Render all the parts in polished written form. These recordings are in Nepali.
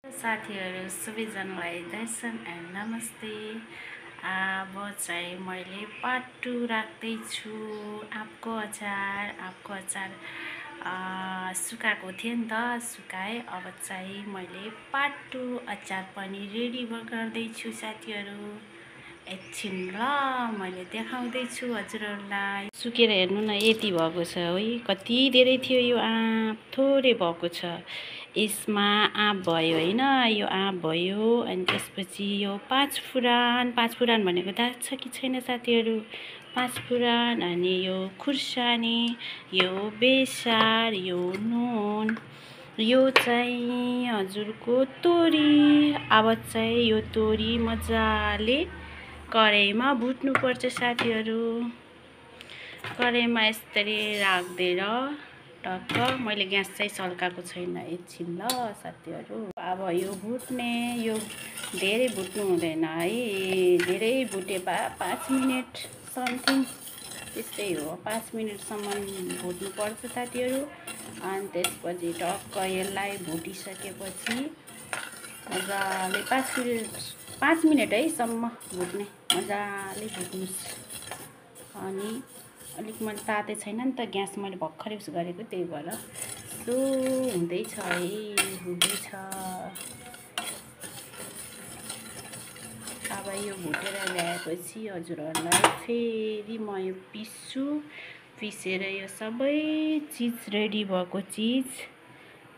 साथीहरू सबैजनालाई दर्शन एन्ड नमस्ते। अब चाहिँ मैले पार्ट 2 राख्दैछु। आँपको अचार सुकाएको थियो नि त, सुकाएँ। अब चाहिँ मैले पार्ट 2 अचार पनि रेडी गर्दैछु साथीहरू। एकछिन ल मैले देखाउँदैछु हजुरहरूलाई। सुकेर हेर्नु न, यति भएको छ है। कति धेरै थियो यो आँप, थोरै भएको छ। यसमा आँप भयो होइन, यो आँप भयो। अनि त्यसपछि यो पाँच फुरान भनेको थाहा छ कि छैन साथीहरू? पाँच फुरान, अनि यो खुर्सानी, यो बेसार, यो नुन, यो चाहिँ हजुरको तोरी। अब चाहिँ यो तोरी मजाले कराईमा भुट्नुपर्छ साथीहरू। कराईमा यसरी राख्देर टक्क। मैले ग्यास चाहिँ सल्काएको छैन, एकछिन ल साथीहरू। अब यो भुट्ने, यो धेरै भुट्नु हुँदैन है। धेरै भुटे 5 मिनट समथिङ त्यस्तै हो, 5 मिनटसम्म भुट्नुपर्छ साथीहरू। अनि त्यसपछि टक्क यसलाई भुटिसकेपछि मजाले 5 मिनट है सम्म भुट्ने, मजाले भुट्नुहोस्। अनि अलिक मैले ताते छैन नि त, ग्यास मैले भर्खरै उस गरेको, त्यही भएर सो हुँदैछ है, हुँदैछ। अब यो भुटेर ल्याएपछि हजुरहरूलाई फेरि म यो पिस्छु। पिसेर यो सबै चिज रेडी भएको चिज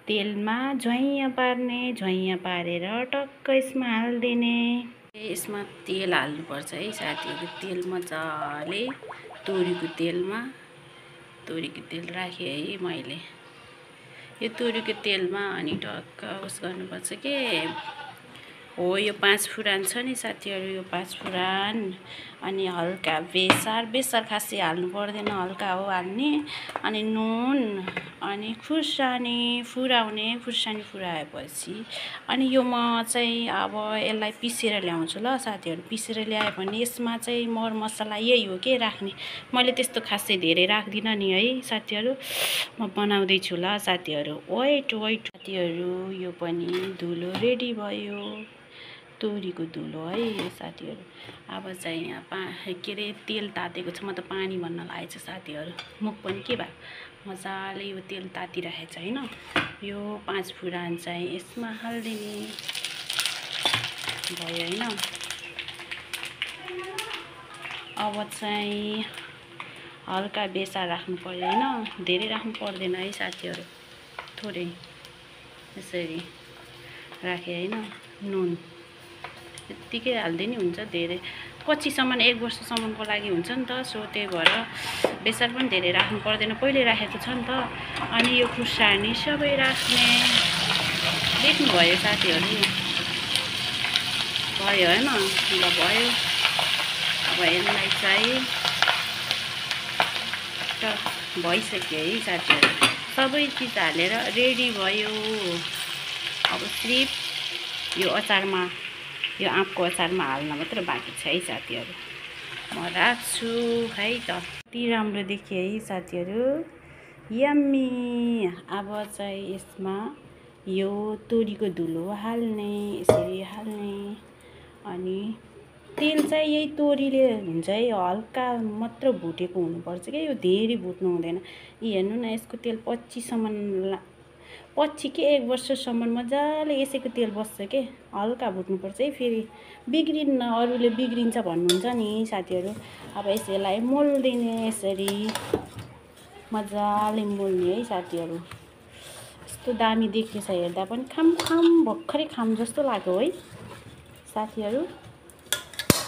तेलमा झ्वाइँ पार्ने, झ्वाइँ पारेर टक्क यसमा हालिदिने। यसमा तेल हाल्नुपर्छ है साथीहरू। तेल मजाले तोरीको तेल राखेँ है मैले। यो तोरीको तेलमा अनि टक्क उस गर्नुपर्छ के हो। यो 5 फुरान छ नि साथीहरू, यो 5 फुरान अनि हल्का बेसार खासै हाल्नु पर्दैन, हल्का हो हाल्ने। अनि नुन, अनि खुर्सानी फुराएपछि अनि यो म चाहिँ अब यसलाई पिसेर ल्याउँछु ल साथीहरू। पिसेर ल्याए भने यसमा चाहिँ मरमसला यही हो के राख्ने। मैले त्यस्तो खासै धेरै राख्दिनँ नि है साथीहरू। म बनाउँदैछु ल साथीहरू। वेट साथीहरू, यो पनि धुलो रेडी भयो, तोरीको धुलो है साथीहरू। अब चाहिँ यहाँ के अरे तेल तातेको छ। म त पानी भन्न लागेको छ साथीहरू, मुख पनि के भयो। मजाले यो तेल तातिरहेको छ होइन। यो 5 फुरान चाहिँ यसमा हालिदिने भयो होइन। अब चाहिँ हल्का बेसार राख्नु पर्यो होइन, धेरै राख्नु पर्दैन है साथीहरू, थोरै यसरी राखेँ होइन। नुन यत्तिकै हाल्दै नि हुन्छ, धेरै पछिसम्म 1 वर्षसम्मको लागि हुन्छ नि त। सो त्यही भएर बेसार पनि धेरै राख्नु पर्दैन, पहिले राखेको छ नि त। अनि यो खुर्सानी सबै राख्ने, देख्नुभयो साथीहरू, भयो होइन। ल भयो। अब यसलाई चाहिँ भइसक्यो है साथीहरू। सबै चिज हालेर रेडी भयो। अब सिर्फ यो अचारमा, यो आँपको अचारमा हाल्न मात्र बाँकी छ है साथीहरू। म राख्छु है त। कति राम्रो देखियो है साथीहरू, यम्मी। अब चाहिँ यसमा यो तोरीको धुलो हाल्ने, यसरी हाल्ने। अनि तेल चाहिँ यही तोरीले हुन्छ है, हल्का मात्र भुटेको हुनुपर्छ क्या, यो धेरै भुट्नु हुँदैन। हेर्नु न, यसको तेल पछि के 1 वर्षसम्म मजाले यसैको तेल बस्छ के। हल्का भुट्नुपर्छ है, फेरि बिग्रिन्न, अरूले बिग्रिन्छ भन्नुहुन्छ नि साथीहरू। अब यसलाई मोल्दिने, यसरी मजाले मोल्ने है साथीहरू। यस्तो दामी देखिएछ, हेर्दा पनि खाम भर्खरै खाम जस्तो लाग्यो है साथीहरू।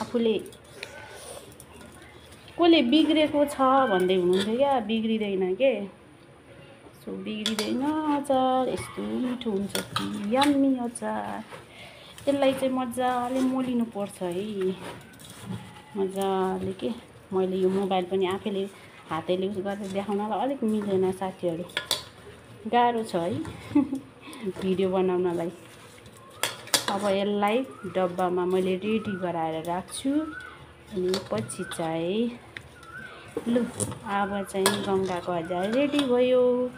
आफूले कसले बिग्रेको छ भन्दै हुनुहुन्थ्यो क्या, बिग्रिँदैन के। सो बिग्रिँदैन अचार, यस्तो मिठो हुन्छ कि, यम्मी अचार। यसलाई चाहिँ मजाले मोलिनुपर्छ है, मजाले के। मैले यो मोबाइल पनि आफैले हातैले उस गरेर देखाउनलाई अलिक मिलेन साथीहरू, गाह्रो छ है भिडियो बनाउनलाई। अब यसलाई डब्बामा मैले रेडी गराएर राख्छु। अनि पछि चाहिँ लु, अब चाहिँ गङ्गाको अचार रेडी भयो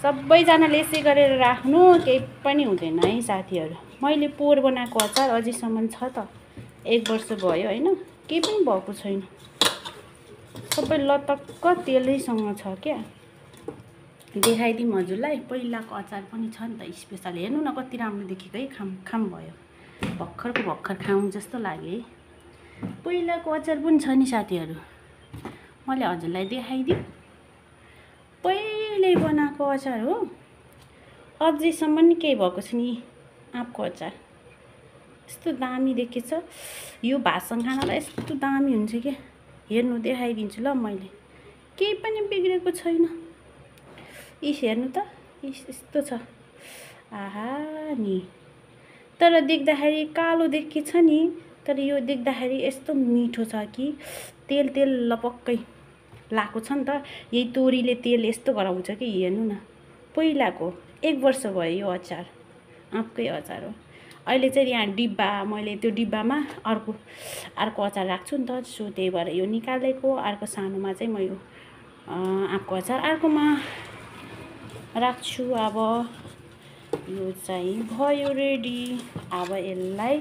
सबैजनाले यसै गरेर राख्नु, केही पनि हुँदैन है साथीहरू। मैले पोहोर बनाएको अचार अझैसम्म छ त, 1 वर्ष भयो होइन, केही पनि भएको छैन, सबै लतक्क तेलैसँग छ क्या। देखाइदिउँ हजुरलाई, पहिलाको अचार पनि छ नि त स्पेसल, हेर्नु न कति राम्रो देखेको है, खाम भयो, भर्खरको भर्खर खाउँ जस्तो लाग्यो है। पहिलाको अचार पनि छ नि साथीहरू, मैले हजुरलाई देखाइदिउँ, पहिल्यै बनाएको अचार हो, अझैसम्म केही भएको छ नि आँपको अचार। यस्तो दामी देखेछ, यो भातसँग खानलाई यस्तो दामी हुन्छ क्या। हेर्नु देखाइदिन्छु ल, मैले केही पनि बिग्रेको छैन। इस हेर्नु त, इस यस्तो छ, आहा नि। तर देख्दाखेरि कालो देखिन्छ नि, तर यो देख्दाखेरि यस्तो मिठो छ कि तेल तेल लपक्कै लाएको छ नि त। यही तोरीले तेल यस्तो गराउँछ कि, हेर्नु न, पहिलाको 1 वर्ष भयो यो अचार, आँपकै अचार हो। अहिले चाहिँ यहाँ डिब्बा, मैले त्यो डिब्बामा अर्को अचार राख्छु नि त, सो त्यही भएर यो निकालेको। अर्को सानोमा चाहिँ म यो आँपको अचार अर्कोमा राख्छु। अब यो चाहिँ भयो रेडी। अब यसलाई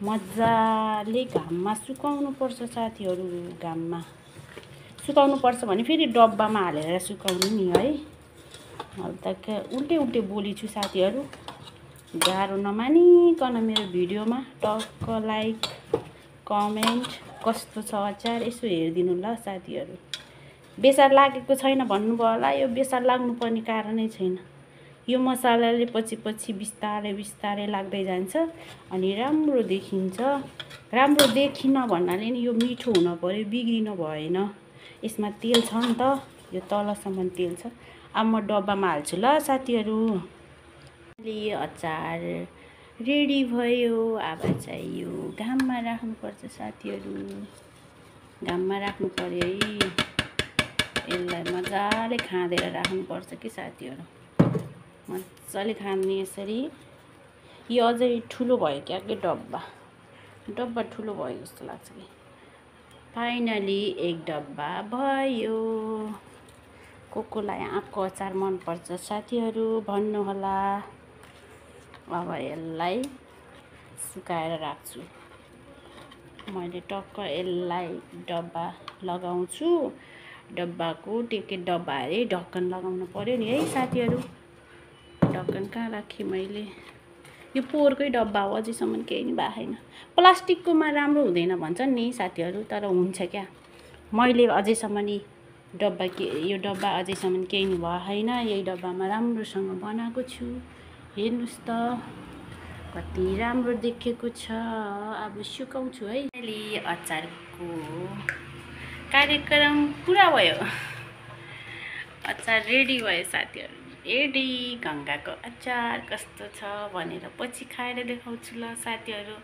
मजाले घाममा सुकाउनु पर्छ साथीहरू। घाममा सुकाउनु पर्छ भने फेरि डब्बामा हालेर सुकाउनु नि है। हल्का उल्टे उल्टे बोलिछु साथीहरू, गाह्रो नमानिकन मेरो भिडियोमा टक्क लाइक कमेन्ट कस्तो छ अचार यसो हेरिदिनु ल साथीहरू। बेसार लागेको छैन भन्नुभयो होला, यो बेसार लाग्नुपर्ने कारणै छैन। यो मसालाले पछि पछि बिस्तारै बिस्तारै लाग्दै जान्छ अनि राम्रो देखिन्छ। राम्रो देखिन भन्नाले नि यो मिठो हुन पर्यो, बिग्रिनु भएन। यसमा तेल छ नि त, यो तलसम्म तेल छ। अब म डब्बामा हाल्छु ल साथीहरू। अचार रेडी भयो। अब चाहिँ यो घाममा राख्नुपर्छ साथीहरू, घाममा राख्नु पर्यो है। यसलाई मजाले खाँदेर राख्नुपर्छ कि साथीहरू, मजाले खाने यसरी। यो अझै ठुलो भयो क्या के डब्बा ठुलो भयो जस्तो लाग्छ कि। फाइनली 1 डब्बा भयो। कोलाई आँपको अचार मनपर्छ साथीहरू भन्नुहोला। अब यसलाई सुकाएर राख्छु। मैले टक्क यसलाई डब्बा लगाउँछु। डब्बाको टेके डब्बा अरे ढक्कन लगाउनु पर्यो नि है साथीहरू। ढक्कन कहाँ राखेँ मैले? यो पोहोरकै डब्बा हो, अझैसम्म केही नि भएको छैन। प्लास्टिककोमा राम्रो हुँदैन भन्छन् नि साथीहरू, तर हुन्छ क्या। मैले अझैसम्म नि यो डब्बा अझैसम्म केही नि भएको छैन। यही डब्बामा राम्रोसँग बनाएको छु। हेर्नुहोस् त कति राम्रो देखेको छ। अब सुकाउँछु है। अहिले अचारको कार्यक्रम पुरा भयो, अचार रेडी भयो साथीहरू। रेडी। गङ्गाको अचार कस्तो छ भनेर पछि खाएर देखाउँछु ल साथीहरू।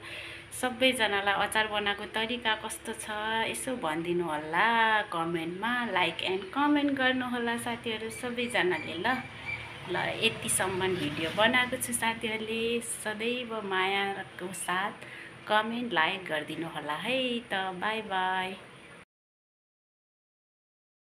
सबैजनालाई अचार बनाएको तरिका कस्तो छ यसो भनिदिनु होला कमेन्टमा। लाइक एन्ड कमेन्ट गर्नु होला साथीहरू सबैजनाले ल। यतिसम्म भिडियो बनाएको छु साथीहरूले सदैव मायाको साथ कमेन्ट लाइक गरिदिनु होला है त। By by.